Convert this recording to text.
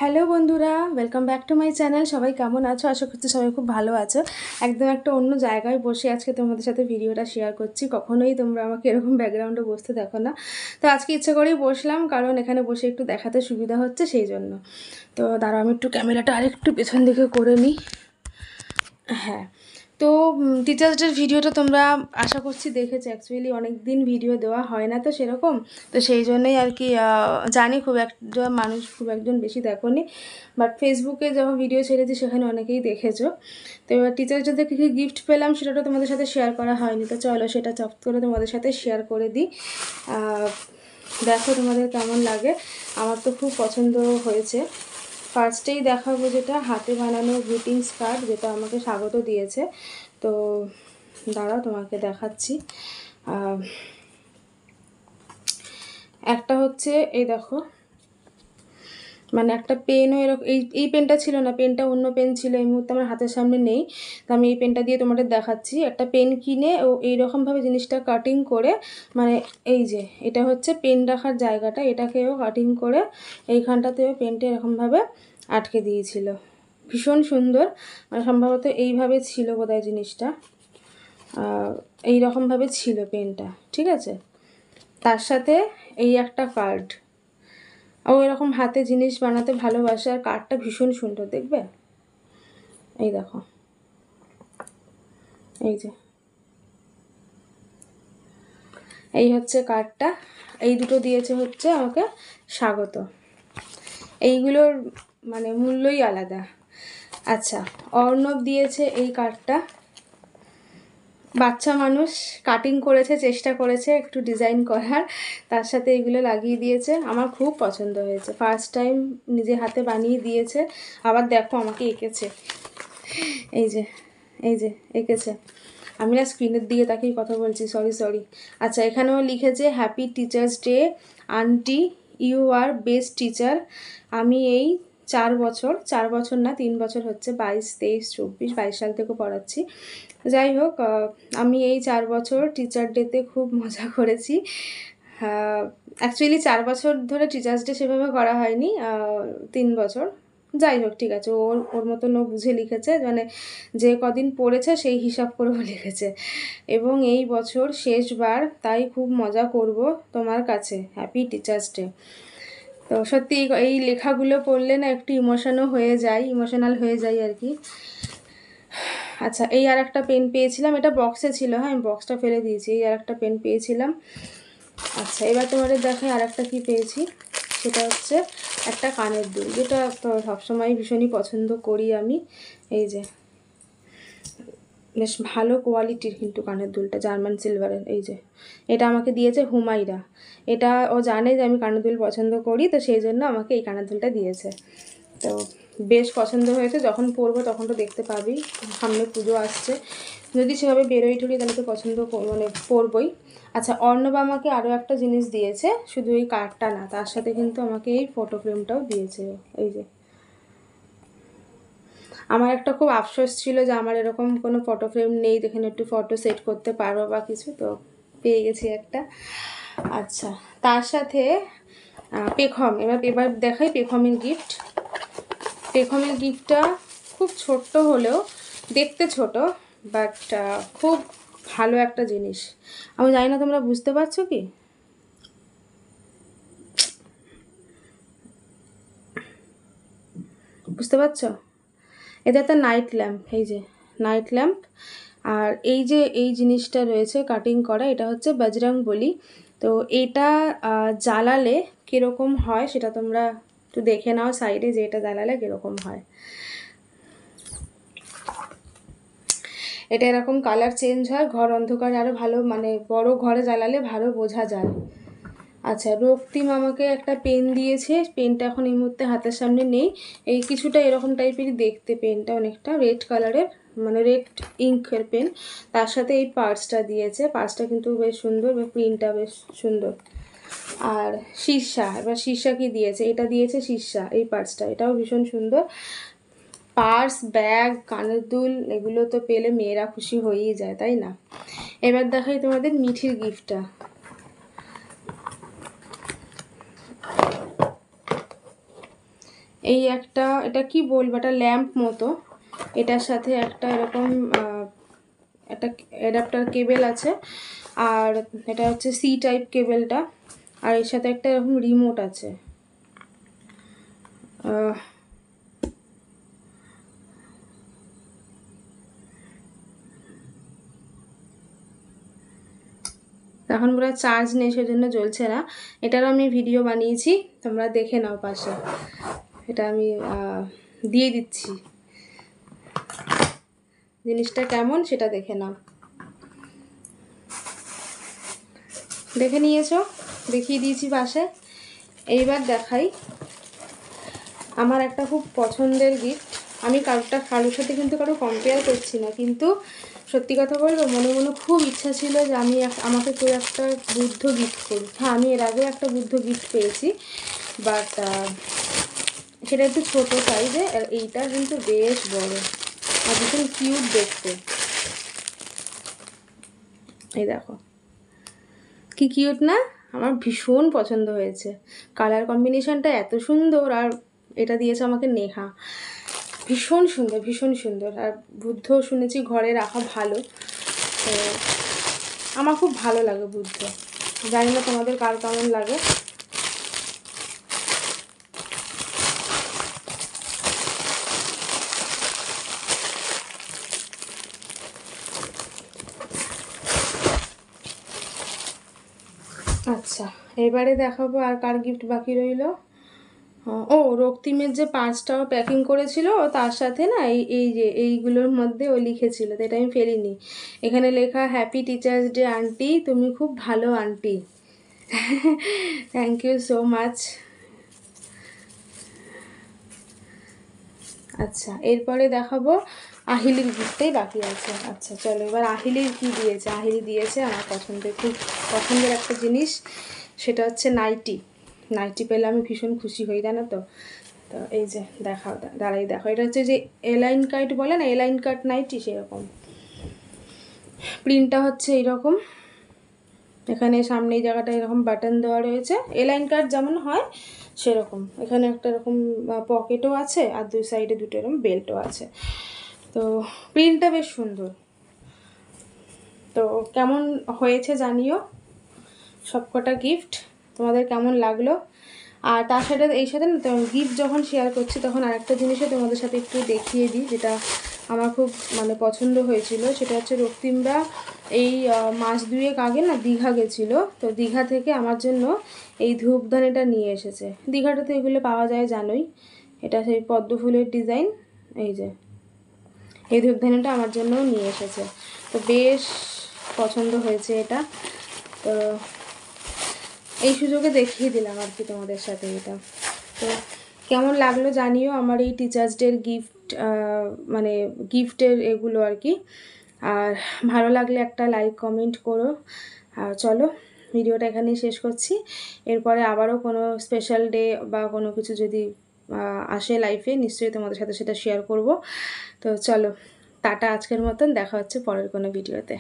Hello বন্ধুরা, welcome back to my channel. সবাই কেমন আছো? আশা করছি সবাই খুব ভালো আছো। একদম একটা অন্য জায়গায় বসে আজকে তোমাদের সাথে ভিডিওটা শেয়ার করছি। কখনোই তোমরা আমাকে এরকম ব্যাকগ্রাউন্ডে বসতে দেখো না। তো আজকে ইচ্ছে করেই বসলাম, কারণ এখানে বসে একটু দেখাতে সুবিধা হচ্ছে সেই জন্য। তো দাঁড়াও, আমি একটু ক্যামেরাটা আরেকটু পেছন দিকে করে নিই। হ্যাঁ, তো টিচার্স ডের ভিডিওটা তোমরা আশা করছি দেখেছো। অ্যাকচুয়ালি অনেক দিন ভিডিও দেওয়া হয় না তো সেরকম, তো সেই জন্যই আর কি জানি খুব একটা মানুষ খুব একজন বেশি দেখোনি, বাট ফেসবুকে যখন ভিডিও ছেড়েছি সেখানে অনেকেই দেখেছো। তো এবার টিচার্স ডে থেকে কী গিফট পেলাম সেটা তো তোমাদের সাথে শেয়ার করা হয়নি, তো চলো সেটা চট করে তোমাদের সাথে শেয়ার করে দিই। দেখো তোমাদের কেমন লাগে। আমার তো খুব পছন্দ হয়েছে। ফার্স্টেই দেখাবো যেটা হাতে বানানো গ্রিটিংস কার্ড, যেটা আমাকে স্বাগত দিয়েছে। তো দাঁড়াও তোমাকে দেখাচ্ছি। একটা হচ্ছে এই দেখো, মানে একটা পেনও এরকম, এই পেনটা ছিল না, পেনটা অন্য পেন ছিল, এই মুহূর্তে আমার হাতের সামনে নেই। তো আমি এই পেনটা দিয়ে তোমাদের দেখাচ্ছি। একটা পেন কিনে ও এইরকমভাবে জিনিসটা কাটিং করে, মানে এই যে এটা হচ্ছে পেন রাখার জায়গাটা, এটাকেও কাটিং করে এইখানটাতেও পেনটা এরকমভাবে আটকে দিয়েছিল। ভীষণ সুন্দর, মানে সম্ভবত এইভাবে ছিল বোধহয় জিনিসটা, এইরকমভাবে ছিল পেনটা, ঠিক আছে। তার সাথে এই একটা কার্ড, ও এরকম হাতে জিনিস বানাতে ভালোবাসে, আর কার্ডটা ভীষণ সুন্দর দেখবে। এই দেখো, এই যে এই হচ্ছে কার্ডটা। এই দুটো দিয়েছে হচ্ছে আমাকে স্বাগত। এইগুলোর মানে মূল্যই আলাদা। আচ্ছা, অর্ণব দিয়েছে এই কার্ডটা। বাচ্চা মানুষ, কাটিং করেছে, চেষ্টা করেছে একটু ডিজাইন করার, তার সাথে এগুলো লাগিয়ে দিয়েছে। আমার খুব পছন্দ হয়েছে, ফার্স্ট টাইম নিজে হাতে বানিয়ে দিয়েছে। আবার দেখো আমাকে এঁকেছে, এই যে এই যে এঁকেছে। আমি না স্ক্রিনের দিকে তাকিয়ে কথা বলছি, সরি। আচ্ছা, এখানেও লিখেছে happy teachers day aunty, you are best teacher. আমি এই 4 বছর না 3 বছর হচ্ছে, 22, 23, 24, 22 সাল থেকে পড়াচ্ছি। যাই হোক, আমি এই 4 বছর টিচার ডেতে খুব মজা করেছি। অ্যাকচুয়ালি 4 বছর ধরে টিচার্স ডে সেভাবে করা হয়নি, 3 বছর। যাই হোক, ঠিক আছে, ওর ওর মতন ও বুঝে লিখেছে, মানে যে কদিন পড়েছে সেই হিসাব করেও লিখেছে। এবং এই বছর শেষবার, তাই খুব মজা করব তোমার কাছে, হ্যাপি টিচার্স ডে। তো সত্যি এই লেখাগুলো পড়লে না একটু ইমোশনাল হয়ে যাই আর কি। আচ্ছা, এই আর একটা পেন পেয়েছিলাম, এটা বক্সে ছিল, হ্যাঁ আমি বক্সটা ফেলে দিয়েছি। এই আর একটা পেন পেয়েছিলাম। আচ্ছা, এবার তোমাদের দেখাই আর একটা কী পেয়েছি। সেটা হচ্ছে একটা কানের দুল, যেটা তো সবসময় ভীষণই পছন্দ করি আমি। এই যে বেশ ভালো কোয়ালিটির কিন্তু কানের দুলটা, জার্মান সিলভারের। এই যে এটা আমাকে দিয়েছে হুমাইরা। এটা ও জানে যে আমি কানের দুল পছন্দ করি, তো সেই জন্য আমাকে এই কানের দুলটা দিয়েছে। তো বেশ পছন্দ হয়েছে, যখন পরবো তখন তো দেখতে পাবি। সামনে পুজো আসছে, যদি সেভাবে বেরোই ঠুরি তাহলে তো পছন্দ মানে পরবই। আচ্ছা, অর্ণব আমাকে আরও একটা জিনিস দিয়েছে, শুধু এই কার্ডটা না, তার সাথে কিন্তু আমাকে এই ফটো ফ্রেমটাও দিয়েছে। এই যে আমার একটা খুব আফসোস ছিল যে আমার এরকম কোনো ফটো ফ্রেম নেই যেখানে একটু ফটো সেট করতে পারবো বা কিছু, তো পেয়ে গেছি একটা। আচ্ছা, তার সাথে পেখম। এবার দেখাই পেখমের গিফট। পেখমের গিফটটা খুব ছোট্ট হলেও, দেখতে ছোট, বাট খুব ভালো একটা জিনিস। আমি জানি না তোমরা বুঝতে পারছো কি, বুঝতে পারছো? এটা একটা নাইট ল্যাম্প, এই যে নাইট ল্যাম্প। আর এই যে এই জিনিসটা রয়েছে কাটিং করা, এটা হচ্ছে বজরং বলি। তো এটা জ্বালালে কীরকম হয় সেটা তোমরা একটু দেখে নাও সাইডে, যে এটা জ্বালালে কীরকম হয়। এটা এরকম কালার চেঞ্জ হয়, ঘর অন্ধকারে আরও ভালো, মানে বড় ঘরে জ্বালালে ভালো বোঝা যায়। আচ্ছা, রক্তিম আমাকে একটা পেন দিয়েছে। পেনটা এখন এই মুহূর্তে হাতের সামনে নেই। এই কিছুটা এরকম টাইপেরই দেখতে, পেনটা অনেকটা রেড কালারের, মানে রেড ইঙ্কের পেন। তার সাথে এই পার্সটা দিয়েছে, পার্সটা কিন্তু বেশ সুন্দর, প্রিন্টটা বেশ সুন্দর। আর শীর্ষা, এবার শীর্ষা কি দিয়েছে, এটা দিয়েছে শীর্ষা, এই পার্সটা, এটাও ভীষণ সুন্দর। পার্স, ব্যাগ, কানের দুল, এগুলো তো পেলে মেয়েরা খুশি হয়েই যায়, তাই না? এবার দেখাই তোমাদের মিঠির গিফটটা। এই একটা, এটা কি বলবো, এটা ল্যাম্প মতো, এটার সাথে একটা এরকম একটা অ্যাডাপ্টার কেবেল আছে, আর এটা হচ্ছে সি টাইপ কেবেলটা, আর এর সাথে একটা এরকম রিমোট আছে। এখন পুরো চার্জ নেই, সেজন্য জ্বলছে না। এটারও আমি ভিডিও বানিয়েছি, তোমরা দেখে নাও পাশে, এটা আমি দিয়ে দিচ্ছি, জিনিসটা কেমন সেটা দেখে নাও। দেখে নিয়েছো, দেখিয়ে দিয়েছি পাশে। এইবার দেখাই আমার একটা খুব পছন্দের গিফট। আমি কারোর সাথে কিন্তু কারো কম্পেয়ার করছি না, কিন্তু সত্যি কথা বলবো, মনে মনে খুব ইচ্ছা ছিল যে আমাকে কেউ একটা বুদ্ধ গিফট করুক। হ্যাঁ, আমি এর আগেও একটা বুদ্ধ গিফট পেয়েছি, বাট সেটা একটু ছোটো সাইজে, আর এইটা কিন্তু বেশ বড় আর ভীষণ কিউট দেখতে। এই দেখো কি কিউট না, আমার ভীষণ পছন্দ হয়েছে। কালার কম্বিনেশনটা এত সুন্দর, আর এটা দিয়েছে আমাকে নেহা, ভীষণ সুন্দর ভীষণ সুন্দর। আর বুদ্ধ শুনেছি ঘরে রাখা ভালো, তো আমার খুব ভালো লাগে বুদ্ধ। জানি না তোমাদের কার কেমন লাগে। আচ্ছা, এবারে দেখাবো আর কার গিফট বাকি রইল। ও, রক্তিমের যে 5টাও প্যাকিং করেছিল, তার সাথে না এই যে এইগুলোর মধ্যে ও লিখেছিল, তো এটা আমি ফেলিনি। এখানে লেখা, হ্যাপি টিচার্স ডে আন্টি, তুমি খুব ভালো aunty. Thank you so much. আচ্ছা, এরপরে দেখাবো আহিলির গিফটটাই বাকি আছে। আচ্ছা চলো, এবার আহিলির কি দিয়েছে। আহিলি দিয়েছে আমার খুব পছন্দের একটা জিনিস, সেটা হচ্ছে নাইটি। নাইটি পেলে আমি ভীষণ খুশি হই, জানো তো। তো এই যে দেখো, এটা হচ্ছে যে এলাইন কাট বলে না, এলাইন কাট নাইটি, সেরকম। প্রিন্টটা হচ্ছে এইরকম, এখানে সামনে এই জায়গাটা এরকম বাটন দেওয়া রয়েছে, এলাইন কাট যেমন হয় সেরকম। এখানে একটা এরকম পকেটও আছে, আর দুই সাইডে দুটো এরকম বেল্টও আছে। তো প্রিন্টটা বেশ সুন্দর। তো কেমন হয়েছে জানিও, সবকটা গিফট তোমাদের কেমন লাগলো। আর তার সাথে এই সাথে না, গিফট যখন শেয়ার করছি তখন আরেকটা জিনিসও তোমাদের সাথে একটু দেখিয়ে দিই, যেটা আমার খুব পছন্দ হয়েছিল। সেটা হচ্ছে রক্তিমরা এই মাস 2 আগে না দীঘা গেছিলো, তো দীঘা থেকে আমার জন্য এই ধূপদানিটা নিয়ে এসেছে। দীঘাটাতে এগুলো পাওয়া যায় জানোই, এটা সেই পদ্ম ফুলের ডিজাইন। এই যে এই ধূপদানিটা আমার জন্যও নিয়ে এসেছে, তো বেশ পছন্দ হয়েছে এটা। তো এই সুযোগে দেখিয়ে দিলাম আর কি তোমাদের সাথে এটা। তো কেমন লাগলো জানিও আমার এই টিচার্স ডের গিফট, গিফটের এগুলো আর কি। আর ভালো লাগলে একটা লাইক কমেন্ট করো। আর চলো, ভিডিওটা এখানেই শেষ করছি। এরপরে আবারও কোনো স্পেশাল ডে বা কোনো কিছু যদি আসে লাইফে, নিশ্চয়ই তোমাদের সাথে সেটা শেয়ার করব। তো চলো, টাটা আজকের মতন, দেখা হচ্ছে পরের কোনো ভিডিওতে।